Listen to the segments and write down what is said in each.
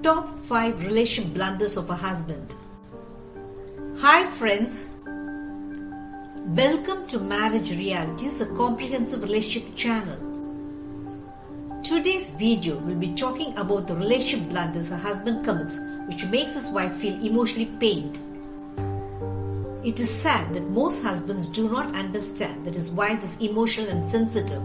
Top 5 Relation Blunders of a Husband. Hi friends, welcome to Marriage Realities, a comprehensive relationship channel. Today's video will be talking about the relationship blunders a husband commits which makes his wife feel emotionally pained. It is sad that most husbands do not understand that his wife is emotional and sensitive.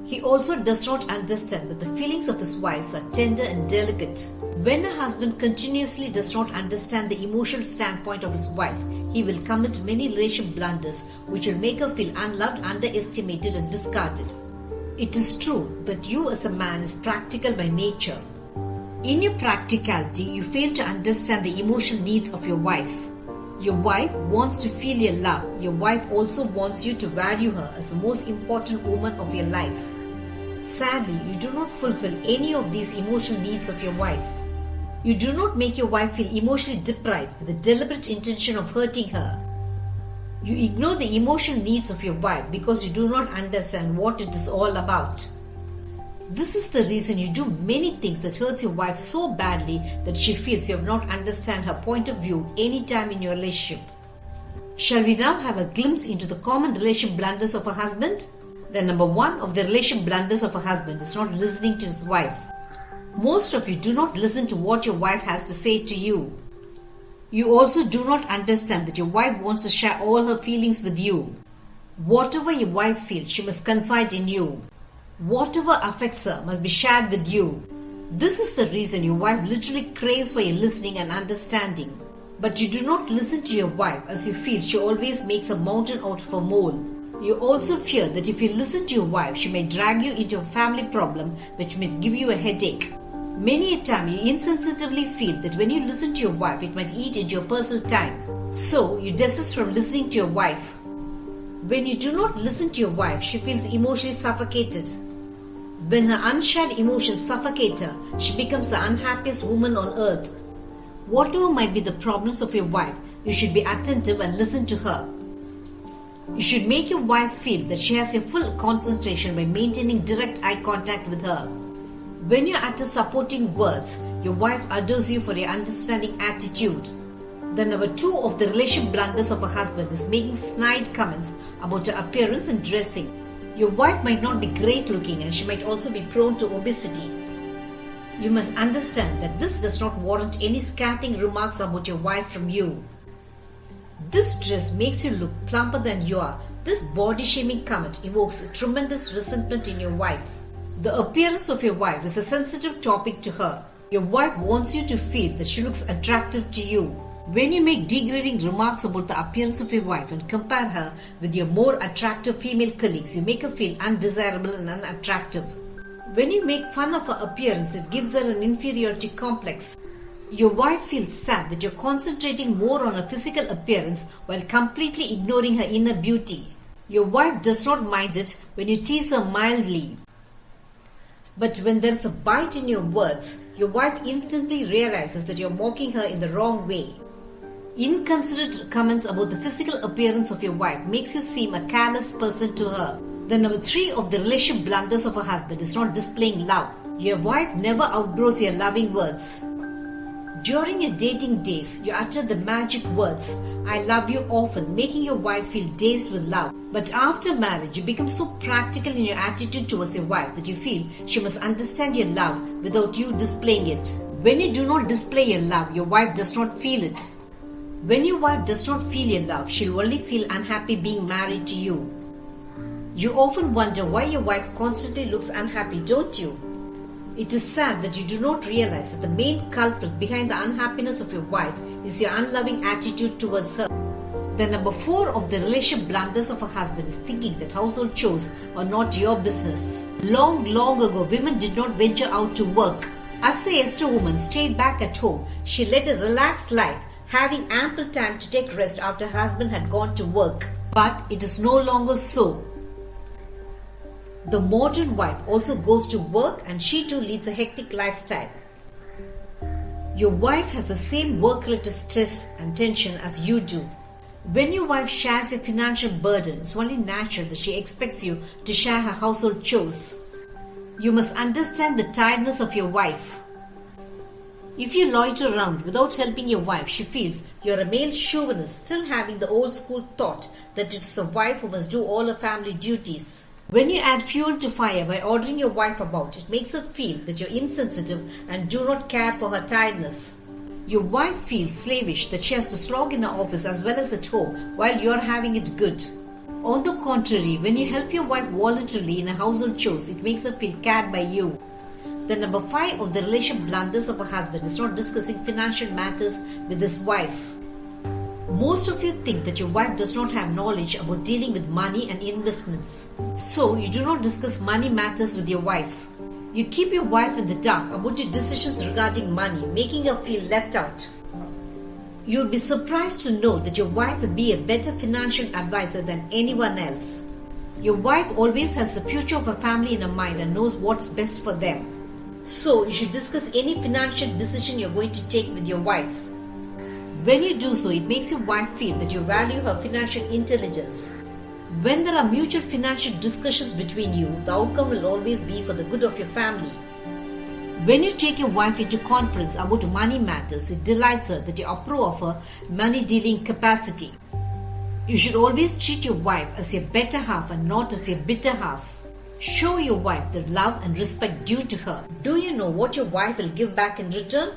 He also does not understand that the feelings of his wife are tender and delicate. When a husband continuously does not understand the emotional standpoint of his wife, he will commit many relationship blunders which will make her feel unloved, underestimated and discarded. It is true that you as a man is practical by nature. In your practicality, you fail to understand the emotional needs of your wife. Your wife wants to feel your love. Your wife also wants you to value her as the most important woman of your life. Sadly, you do not fulfill any of these emotional needs of your wife. You do not make your wife feel emotionally deprived with the deliberate intention of hurting her. You ignore the emotional needs of your wife because you do not understand what it is all about. This is the reason you do many things that hurts your wife so badly that she feels you have not understand her point of view any time in your relationship. Shall we now have a glimpse into the common relationship blunders of a husband? The number 1 of the relationship blunders of a husband is not listening to his wife. Most of you do not listen to what your wife has to say to you. You also do not understand that your wife wants to share all her feelings with you. Whatever your wife feels, she must confide in you. Whatever affects her must be shared with you. This is the reason your wife literally craves for your listening and understanding. But you do not listen to your wife as you feel she always makes a mountain out of a mole. You also fear that if you listen to your wife, she may drag you into a family problem which may give you a headache. Many a time you insensitively feel that when you listen to your wife, it might eat into your personal time. So you desist from listening to your wife. When you do not listen to your wife, she feels emotionally suffocated. When her unshared emotions suffocate her, she becomes the unhappiest woman on earth. Whatever might be the problems of your wife, you should be attentive and listen to her. You should make your wife feel that she has your full concentration by maintaining direct eye contact with her. When you utter supporting words, your wife adores you for your understanding attitude. The number 2 of the relationship blunders of a husband is making snide comments about her appearance and dressing. Your wife might not be great looking and she might also be prone to obesity. You must understand that this does not warrant any scathing remarks about your wife from you. This dress makes you look plumper than you are. This body shaming comment evokes tremendous resentment in your wife. The appearance of your wife is a sensitive topic to her. Your wife wants you to feel that she looks attractive to you. When you make degrading remarks about the appearance of your wife and compare her with your more attractive female colleagues, you make her feel undesirable and unattractive. When you make fun of her appearance, it gives her an inferiority complex. Your wife feels sad that you're concentrating more on her physical appearance while completely ignoring her inner beauty. Your wife does not mind it when you tease her mildly. But when there is a bite in your words, your wife instantly realizes that you're mocking her in the wrong way. Inconsiderate comments about the physical appearance of your wife makes you seem a careless person to her. The number 3 of the relationship blunders of a husband is not displaying love. Your wife never outgrows your loving words. During your dating days, you utter the magic words, "I love you" often, making your wife feel dazed with love. But after marriage, you become so practical in your attitude towards your wife that you feel she must understand your love without you displaying it. When you do not display your love, your wife does not feel it. When your wife does not feel your love, she will only feel unhappy being married to you. You often wonder why your wife constantly looks unhappy, don't you? It is sad that you do not realize that the main culprit behind the unhappiness of your wife is your unloving attitude towards her. The number 4 of the relationship blunders of a husband is thinking that household chores are not your business. Long ago, women did not venture out to work. As the Esther woman stayed back at home, she led a relaxed life, having ample time to take rest after her husband had gone to work. But it is no longer so. The modern wife also goes to work and she too leads a hectic lifestyle. Your wife has the same work-related stress and tension as you do. When your wife shares your financial burden, it's only natural that she expects you to share her household chores. You must understand the tiredness of your wife. If you loiter around without helping your wife, she feels you're a male chauvinist, still having the old school thought that it's the wife who must do all her family duties. When you add fuel to fire by ordering your wife about, it makes her feel that you're insensitive and do not care for her tiredness. Your wife feels slavish that she has to slog in her office as well as at home while you're having it good. On the contrary, when you help your wife voluntarily in her household chores, it makes her feel cared by you. The number 5 of the relationship blunders of a husband is not discussing financial matters with his wife. Most of you think that your wife does not have knowledge about dealing with money and investments. So you do not discuss money matters with your wife. You keep your wife in the dark about your decisions regarding money, making her feel left out. You will be surprised to know that your wife will be a better financial advisor than anyone else. Your wife always has the future of her family in her mind and knows what's best for them. So you should discuss any financial decision you're going to take with your wife. When you do so, it makes your wife feel that you value her financial intelligence. When there are mutual financial discussions between you, the outcome will always be for the good of your family. When you take your wife into conference about money matters, it delights her that you approve of her money dealing capacity. You should always treat your wife as your better half and not as your bitter half. Show your wife the love and respect due to her. Do you know what your wife will give back in return?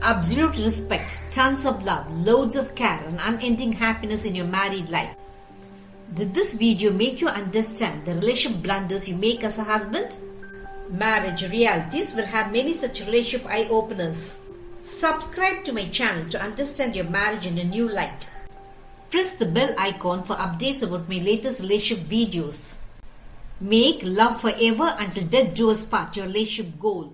Absolute respect, tons of love, loads of care and unending happiness in your married life. Did this video make you understand the relationship blunders you make as a husband? Marriage Realities will have many such relationship eye-openers. Subscribe to my channel to understand your marriage in a new light. Press the bell icon for updates about my latest relationship videos. Make love forever until death do us part your relationship goal.